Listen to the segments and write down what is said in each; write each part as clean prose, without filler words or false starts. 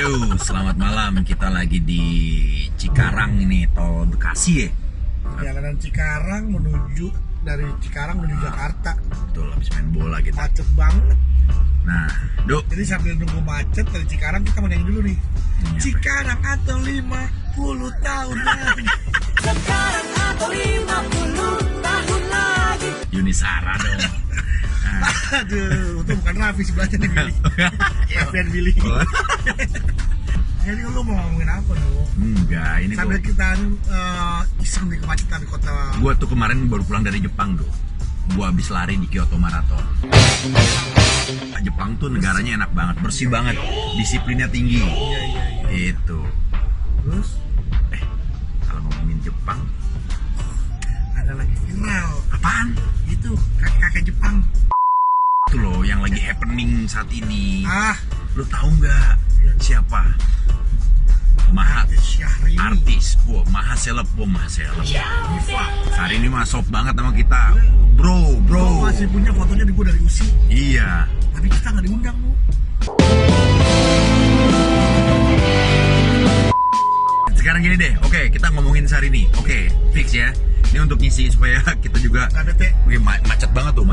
Aduh, selamat malam. Kita lagi di Cikarang ini, tol Bekasi ya. Jalanan Cikarang dari Cikarang menuju Jakarta. Betul, habis main bola kita. Macet banget. Nah, Duk. Jadi sambil nunggu macet dari Cikarang kita mau nyanyi dulu nih. Apa? Cikarang atau 50 tahun lagi. Sekarang atau 50 tahun lagi. Yuni Sara dong. Nah. Aduh, itu bukan Raffi sebelahnya nih Billy. Raffi and Billy. Oh. Jadi lu mau ngomongin apa dong? Enggak, ini Sambil kita iseng di kemacetan di kota. Gua tuh kemarin baru pulang dari Jepang, Duk. Gua habis lari di Kyoto Marathon. Jepang tuh negaranya enak banget, bersih banget, disiplinnya tinggi. Iya. Itu. Terus Kalau ngomongin Jepang, ada lagi viral. apaan? Itu kakek Jepang. Itu loh yang lagi happening saat ini. Ah, Lu tahu nggak siapa? artis Syahrini. Artis, maha seleb. Diva. Hari ini mah sop banget sama kita, bro. Gua masih punya fotonya di gua dari USI. Iya. Tapi kita nggak diundang, Bu. Sekarang gini deh, oke, kita ngomongin Syahrini. Oke, fix ya. Ini untuk ngisi supaya kita juga. Nggak bete. Oke, macet banget tuh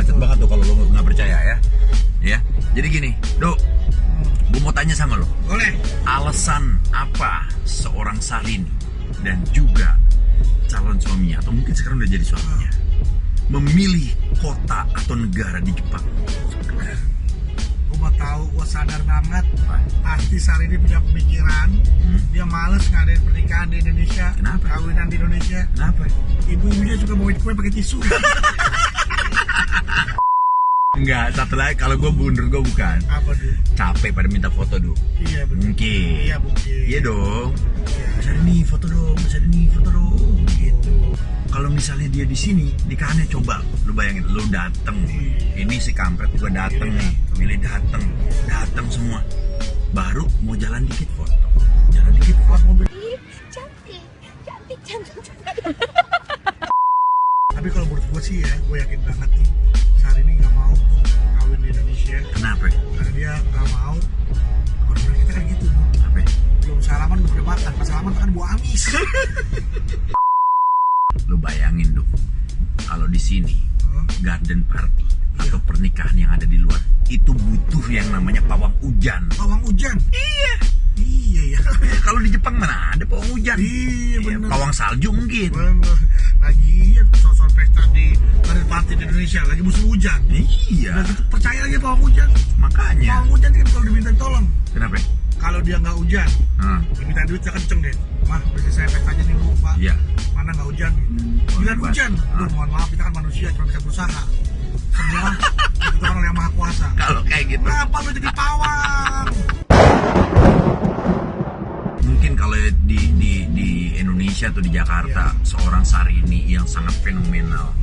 kalau lo nggak percaya ya. Ya. Jadi gini, Dok, gue mau tanya sama lo. Boleh. Alasan apa seorang Syahrini dan juga calon suaminya atau mungkin sekarang udah jadi suaminya memilih kota atau negara di Jepang? Gue mau tahu, gue sadar banget artis hari ini punya pemikiran. Dia males ngadain pernikahan di Indonesia. Kenapa? Kawinan di Indonesia. Kenapa? Ibu-ibunya juga mau kue pakai tisu. Enggak, satu lagi, kalau gue mundur gue bukan Apa tuh? capek pada minta foto dulu. Iya betul. Mungkin. Iya mungkin. Iya dong. Iya. Mas Syahrini foto dong, Mas Syahrini foto dong. Gitu. Kalau misalnya dia di sini, nikahannya coba lu bayangin, lu dateng. Ini si kampret juga dateng nih, milih dateng semua. Baru mau jalan dikit foto. Jalan dikit foto mobil. Cantik. Tapi kalau menurut gue sih ya, gue yakin banget nih Syahrini nggak mau tuh kawin di Indonesia. Kenapa? Karena dia nggak mau. Kalau kita kan gitu, Bu. Apa? Belum salaman udah makan. Pas salaman kan buah amis. Lu bayangin dong, kalau di sini garden party atau pernikahan yang ada di luar itu butuh yang namanya pawang hujan. Pawang hujan. Iya ya. Kalau di Jepang mana ada pawang hujan? Iya benar. Pawang salju mungkin. Bener. Lagi soal pesta di garden party di Indonesia lagi musim hujan. Iya. Udah gitu percaya lagi pawang hujan. Makanya. Pawang hujan kan kalau diminta tolong. Kenapa? Kalau dia nggak hujan, diminta duitnya kenceng deh. Mah, bisa saya pestanya nih Bu, Pak. Iya. Mana nggak hujan? Bilang hujan. Aduh, mohon maaf kita kan manusia cuma bisa berusaha. Semua ditentukan oleh Yang Maha Kuasa. Kalau kayak gitu. Kenapa lu jadi pawang? Mungkin kalau di Indonesia atau di Jakarta seorang Syahrini yang sangat fenomenal.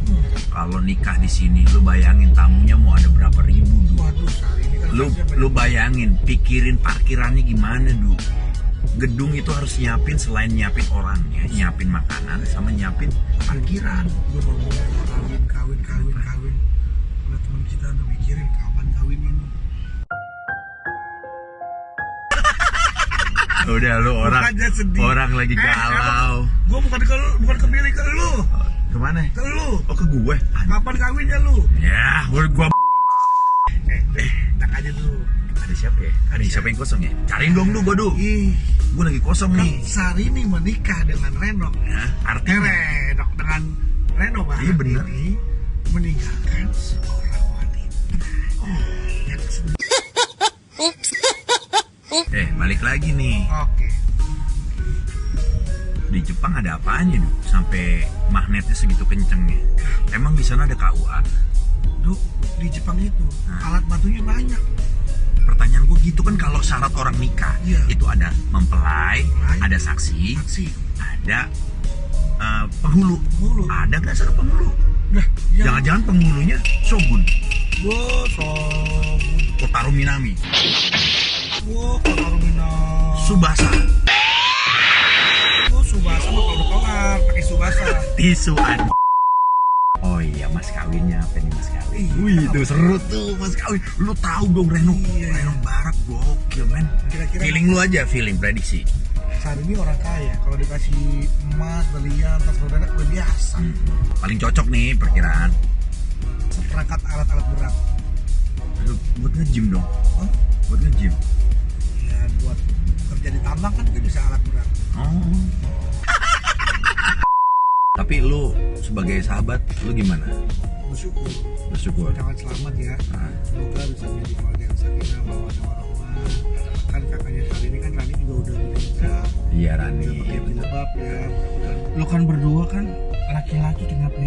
Kalau nikah di sini, lu bayangin tamunya mau ada berapa ribu dulu. Waduh, Syahrini kan Lu bayangin, pikirin parkirannya gimana dulu. Gedung itu harus nyiapin, selain nyiapin orangnya, nyiapin makanan sama nyiapin parkiran. gue ngomong kawin. Udah teman kita udah mikirin kapan kawin ini. Udah lu Bukannya sedih. orang lagi galau. Gue bukan ke Billy, ke lu. Kemana? Ke lu. Oh, ke gue. Kapan kawinnya lu? Ya, gua Tak aja dulu. ada siapa ya? Ada siapa yang kosong ya? Cariin dong lu gua dulu. Ih, Gua lagi kosong nih. Syahrini menikah dengan Reno. Ya, artinya Reno dengan Reno Pak. Iya, bener. Ini meninggalkan seorang wanita. Yang sedih. balik lagi nih. Oke. Di Jepang ada apanya tuh sampai magnetnya segitu kencengnya? Emang di sana ada KUA? Duh, di Jepang itu alat batunya banyak. Pertanyaan gue gitu kan, kalau syarat orang nikah itu ada mempelai, ada saksi, ada penghulu. Ada nggak syarat penghulu? Nah, Jangan-jangan penghulunya Shogun, Shogun, Kotaro Minami, Kotaro Minami, Tsubasa. Tsubasa mah kalau udah kelar pakai Tsubasa. Tisuan. Oh iya, mas kawinnya apa nih mas kawin. Wih itu seru tuh mas kawin. Lu tahu dong Reno, Reno Barak gokil men. Kira-kira Feeling lu aja, feeling prediksi. saat ini orang kaya kalau dikasih emas, berlian, tas roda udah biasa. Paling cocok nih perkiraan. Perangkat alat-alat berat. Lu buat nge-gym dong. Oh, Buat nge-gym. ya buat kerja di tambang kan juga bisa alat berat. Oh. Tapi lu sebagai sahabat, lu gimana? Bersyukur. Bersyukur. Ucapan selamat ya. Nah, Semoga bisa menjadi keluarga yang sakinah, mawaddah warahmah. Kan kakaknya kali ini kan Rani juga udah menikah, iya Rani. udah pakai jilbab ya. Mudah-mudahan Lu kan berdua kan laki-laki, kenapa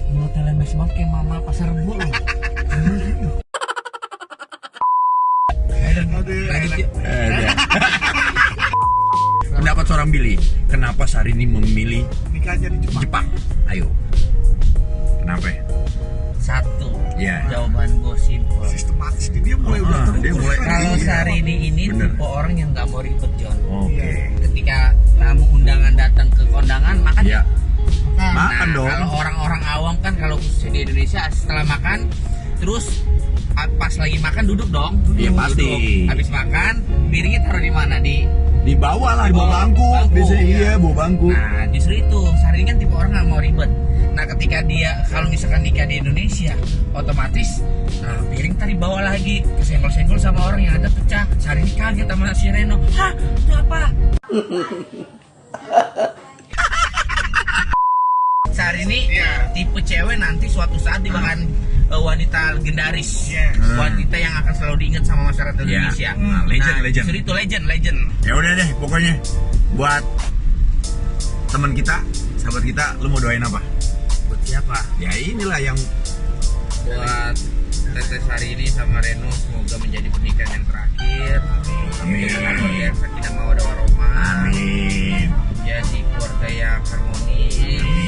mulutnya lemes banget kayak mama pasar rebo lo. Aduh, Ada. Pendapat seorang Billy, kenapa Syahrini memilih nikahnya di Jepang. Jepang? Ayo. Kenapa? Satu, Iya. jawaban gue simpel. Sistematis dia mulai udah terukur. dia mulai- Kalau Iya. Syahrini ini Bener. tipe orang yang nggak mau ribet, John. Oke. Ketika tamu undangan datang ke kondangan, makan Ya. Makan. Makan dong. Kalau orang-orang awam kan, kalau khususnya di Indonesia setelah makan terus pas lagi makan duduk dong. Iya, pasti. Duduk. Habis makan piringnya taruh di mana? Di bawah lah, di bawah bangku. Biasanya iya, bawa bangku. Nah justru itu Syahrini kan tipe orang nggak mau ribet. Nah ketika dia kalau misalkan nikah di Indonesia, otomatis piring tadi bawa lagi, kesenggol-senggol sama orang yang ada pecah. Syahrini kaget sama si Reno. Hah, itu apa? Syahrini tipe cewek nanti suatu saat dia bahkan wanita legendaris, wanita yang akan selalu diingat sama masyarakat Indonesia. Nah, legend. Justru itu legend. Ya udah deh, pokoknya buat teman kita, sahabat kita, lu mau doain apa? Buat siapa? Ya inilah yang Buat Teteh Syahrini sama Reno, semoga menjadi pernikahan yang terakhir. Amin. Dengan keluarga yang sakinah mawaddah warahmah. amin. Jadi keluarga yang harmonis,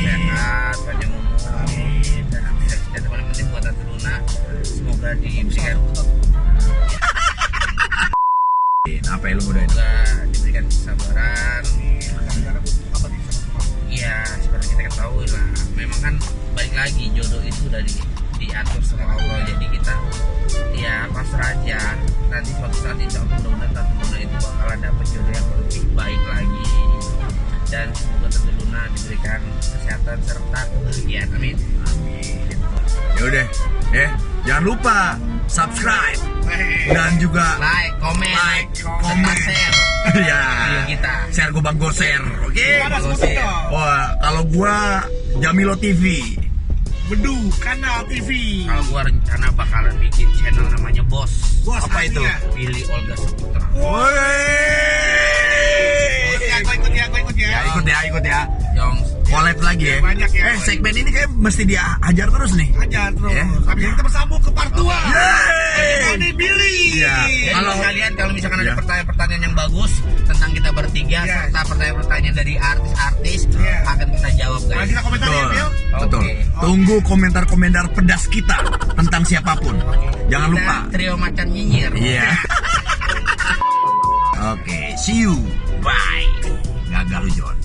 sehat, panjang umur. Dan paling penting buat Tante Luna, semoga diberikan Apa yang lu mau doain? semoga diberikan kesabaran. Iya, seperti kita ketahui lah, memang kan balik lagi jodoh itu udah diatur sama Allah. Jadi kita ya pasrah aja. Nanti suatu saat insya Allah mudah-mudahan Tante Luna itu bakalan dapat jodoh yang lebih baik lagi. Dan semoga Tante Luna diberikan kesehatan serta kebahagiaan. Amin. Ya udah, jangan lupa subscribe dan juga Like, komen, komen. share Ya, video kita. share gobang goser, oke? Ada sebutin dong. Wah, kalau gua Jamilo TV. Bedu Kanal TV. Kalau gua rencana bakalan bikin channel namanya Bos. Bos Apa itu? artinya. Billy Olga Saputra. Woi. Ya, gue ikut ya. Ya, ikut ya. Yang Collab lagi ya. Banyak ya. Segmen ini kayak mesti diajar terus nih. Aja terus. Ya. Habis ini kita bersambung ke part 2. Yeay. Ini Billy. Iya. kalau kalian kalau misalkan Iya. ada pertanyaan-pertanyaan yang bagus tentang kita bertiga Iya. serta pertanyaan-pertanyaan dari artis-artis Iya. akan kita jawab Nah, guys. kita komentar ya, Betul. Bil. Betul. Oke. Tunggu komentar-komentar pedas kita tentang siapapun. Jangan Kita lupa. trio macan nyinyir. Iya. Oke, see you. Bye. Gagal lu, John.